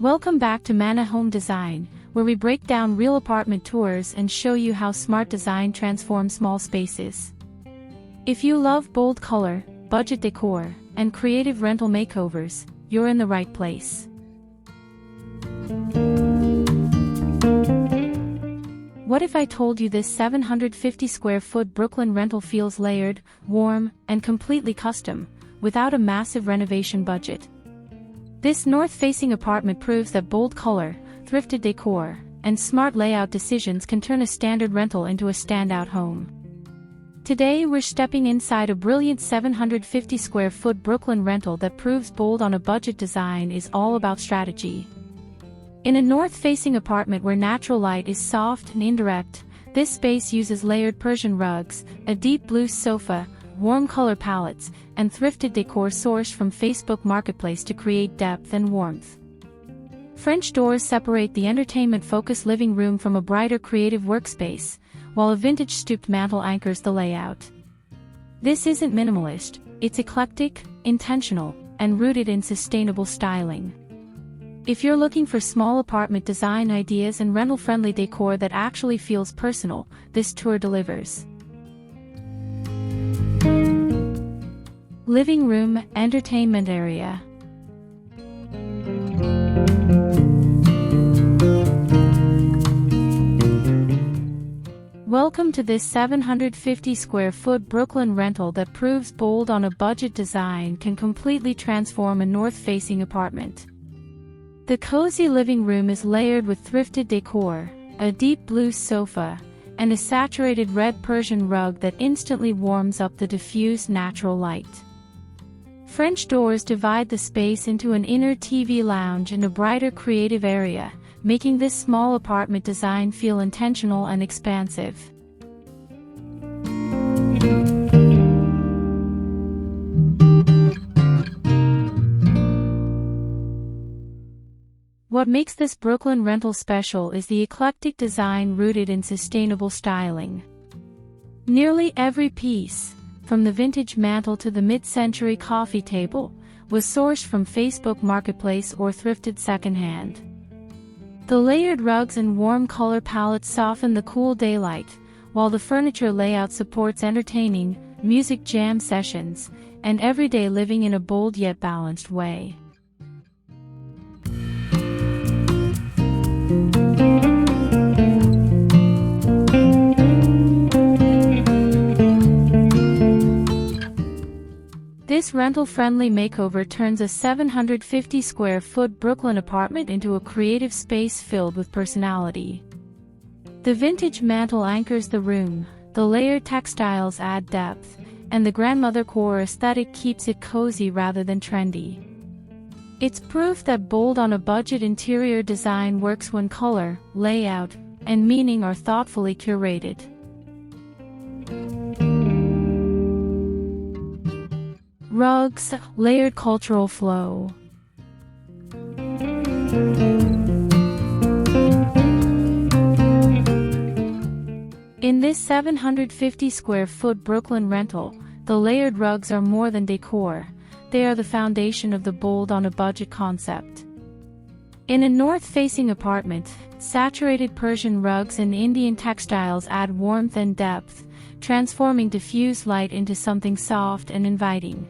Welcome back to Manna Home Design, where we break down real apartment tours and show you how smart design transforms small spaces. If you love bold color, budget decor, and creative rental makeovers, you're in the right place. What if I told you this 750 square foot Brooklyn rental feels layered, warm, and completely custom, without a massive renovation budget? This north-facing apartment proves that bold color, thrifted decor, and smart layout decisions can turn a standard rental into a standout home. Today we're stepping inside a brilliant 750 square foot Brooklyn rental that proves bold on a budget design is all about strategy. In a north-facing apartment where natural light is soft and indirect, this space uses layered Persian rugs, a deep blue sofa, warm color palettes, and thrifted decor sourced from Facebook Marketplace to create depth and warmth. French doors separate the entertainment-focused living room from a brighter creative workspace, while a vintage stooped mantel anchors the layout. This isn't minimalist, it's eclectic, intentional, and rooted in sustainable styling. If you're looking for small apartment design ideas and rental-friendly decor that actually feels personal, this tour delivers. Living room, entertainment area. Welcome to this 750 square foot Brooklyn rental that proves bold on a budget design can completely transform a north-facing apartment. The cozy living room is layered with thrifted decor, a deep blue sofa, and a saturated red Persian rug that instantly warms up the diffused natural light. French doors divide the space into an inner TV lounge and a brighter creative area, making this small apartment design feel intentional and expansive. What makes this Brooklyn rental special is the eclectic design rooted in sustainable styling. Nearly every piece, from the vintage mantle to the mid-century coffee table, was sourced from Facebook Marketplace or thrifted secondhand. The layered rugs and warm color palettes soften the cool daylight, while the furniture layout supports entertaining, music jam sessions, and everyday living in a bold yet balanced way. This rental-friendly makeover turns a 750 square foot Brooklyn apartment into a creative space filled with personality. The vintage mantle anchors the room, the layered textiles add depth, and the grandmother core aesthetic keeps it cozy rather than trendy. It's proof that bold on a budget interior design works when color, layout, and meaning are thoughtfully curated. Rugs, layered cultural flow. In this 750 square foot Brooklyn rental, the layered rugs are more than decor, they are the foundation of the bold on a budget concept. In a north-facing apartment, saturated Persian rugs and Indian textiles add warmth and depth, transforming diffused light into something soft and inviting.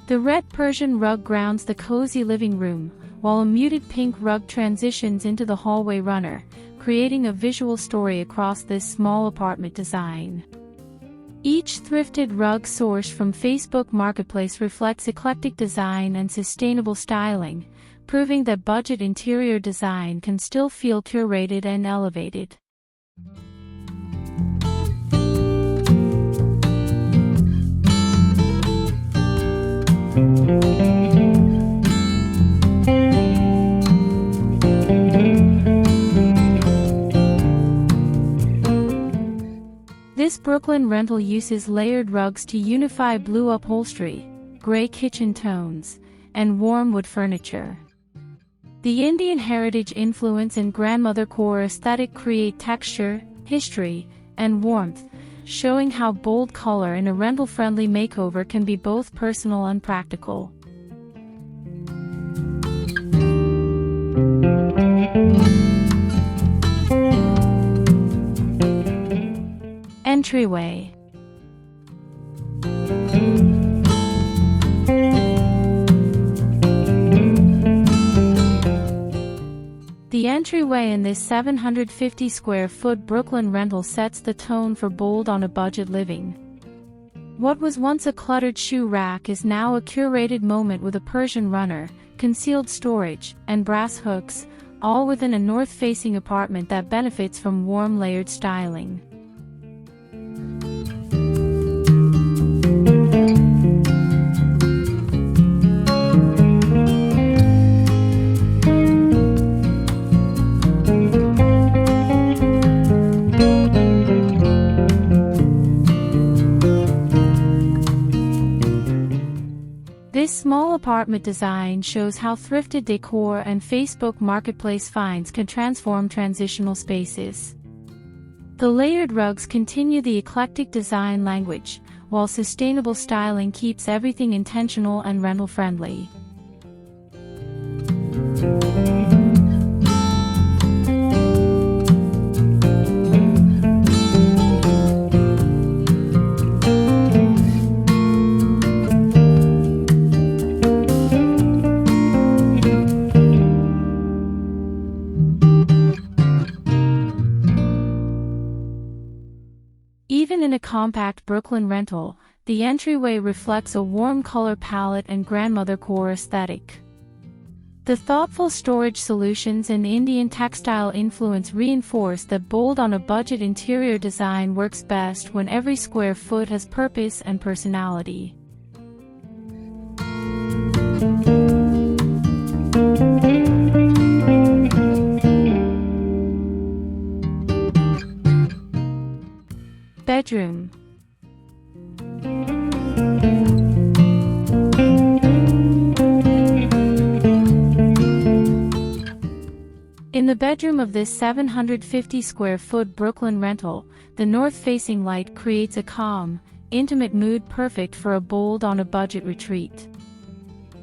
The red Persian rug grounds the cozy living room, while a muted pink rug transitions into the hallway runner, creating a visual story across this small apartment design. Each thrifted rug sourced from Facebook Marketplace reflects eclectic design and sustainable styling, proving that budget interior design can still feel curated and elevated. This Brooklyn rental uses layered rugs to unify blue upholstery, gray kitchen tones, and warm wood furniture. The Indian heritage influence and grandmother core aesthetic create texture, history, and warmth, showing how bold color in a rental-friendly makeover can be both personal and practical. Entryway. The entryway in this 750 square foot Brooklyn rental sets the tone for bold on a budget living. What was once a cluttered shoe rack is now a curated moment with a Persian runner, concealed storage, and brass hooks, all within a north-facing apartment that benefits from warm layered styling. This small apartment design shows how Thrifted Decor and Facebook Marketplace finds can transform transitional spaces. The layered rugs continue the eclectic design language, while sustainable styling keeps everything intentional and rental-friendly. Even in a compact Brooklyn rental, the entryway reflects a warm color palette and grandmother core aesthetic. The thoughtful storage solutions and Indian textile influence reinforce that bold on a budget interior design works best when every square foot has purpose and personality. Bedroom. In the bedroom of this 750 square foot Brooklyn rental, the north-facing light creates a calm, intimate mood perfect for a bold on a budget retreat.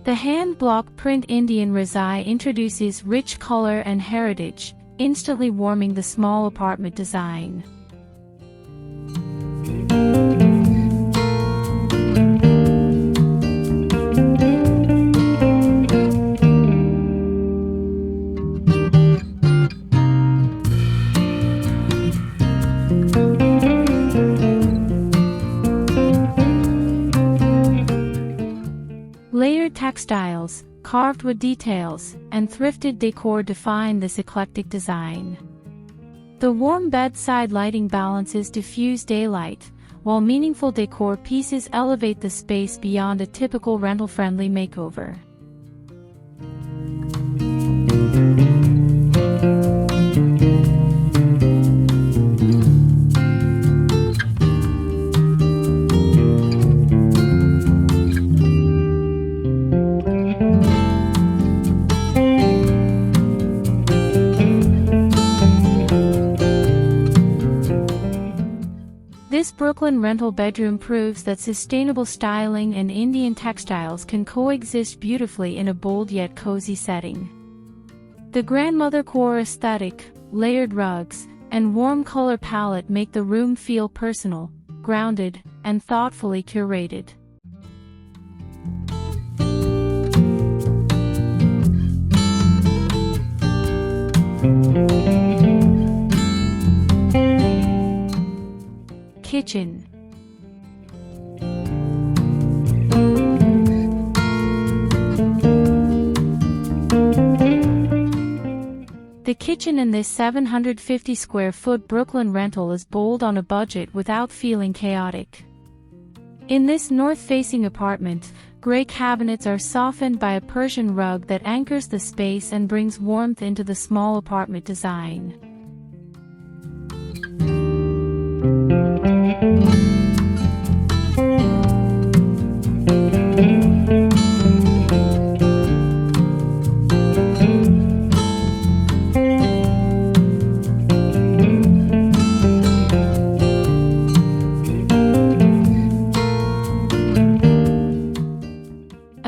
The hand-block print Indian Razai introduces rich color and heritage, instantly warming the small apartment design. Layered textiles, carved wood details, and thrifted decor define this eclectic design. The warm bedside lighting balances diffused daylight, while meaningful decor pieces elevate the space beyond a typical rental-friendly makeover. This Brooklyn rental bedroom proves that sustainable styling and Indian textiles can coexist beautifully in a bold yet cozy setting. The grandmother core aesthetic, layered rugs, and warm color palette make the room feel personal, grounded, and thoughtfully curated. Kitchen. The kitchen in this 750 square foot Brooklyn rental is bold on a budget without feeling chaotic. In this north-facing apartment, gray cabinets are softened by a Persian rug that anchors the space and brings warmth into the small apartment design.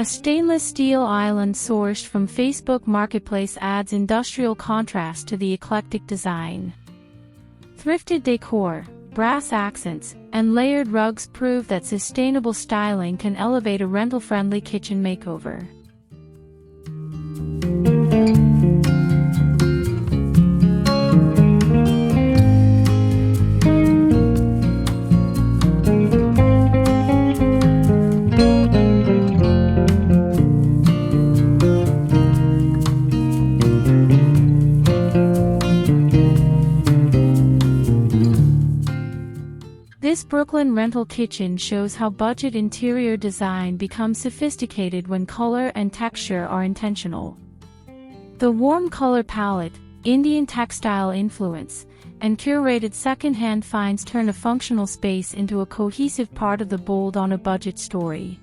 A stainless steel island sourced from Facebook Marketplace adds industrial contrast to the eclectic design. Thrifted decor, brass accents, and layered rugs prove that sustainable styling can elevate a rental-friendly kitchen makeover. This Brooklyn rental kitchen shows how budget interior design becomes sophisticated when color and texture are intentional. The warm color palette, Indian textile influence, and curated second-hand finds turn a functional space into a cohesive part of the bold on a budget story.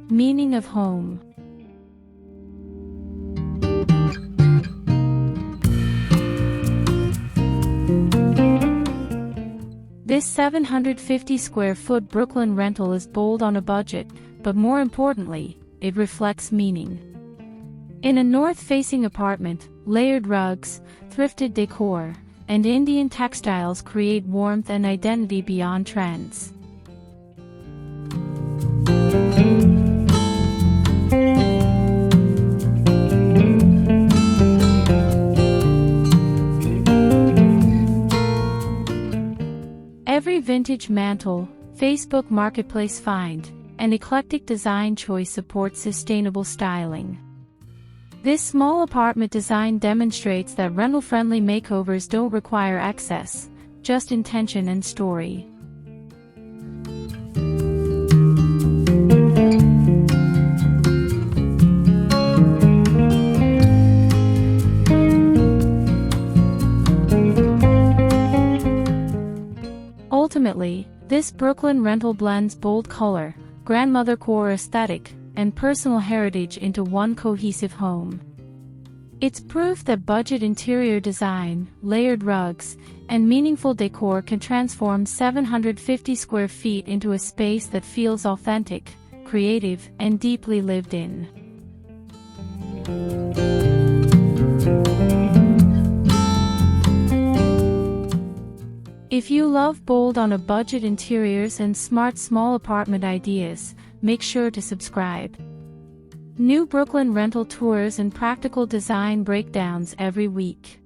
Meaning of home. This 750 square foot Brooklyn rental is bold on a budget, but more importantly, it reflects meaning. In a north-facing apartment, layered rugs, thrifted decor, and Indian textiles create warmth and identity beyond trends. Every vintage mantle, Facebook Marketplace find, and eclectic design choice supports sustainable styling. This small apartment design demonstrates that rental-friendly makeovers don't require excess, just intention and story. Ultimately, this Brooklyn rental blends bold color, grandmother core aesthetic, and personal heritage into one cohesive home. It's proof that budget interior design, layered rugs, and meaningful decor can transform 750 square feet into a space that feels authentic, creative, and deeply lived in. If you love bold on a budget interiors and smart small apartment ideas, make sure to subscribe. New Brooklyn rental tours and practical design breakdowns every week.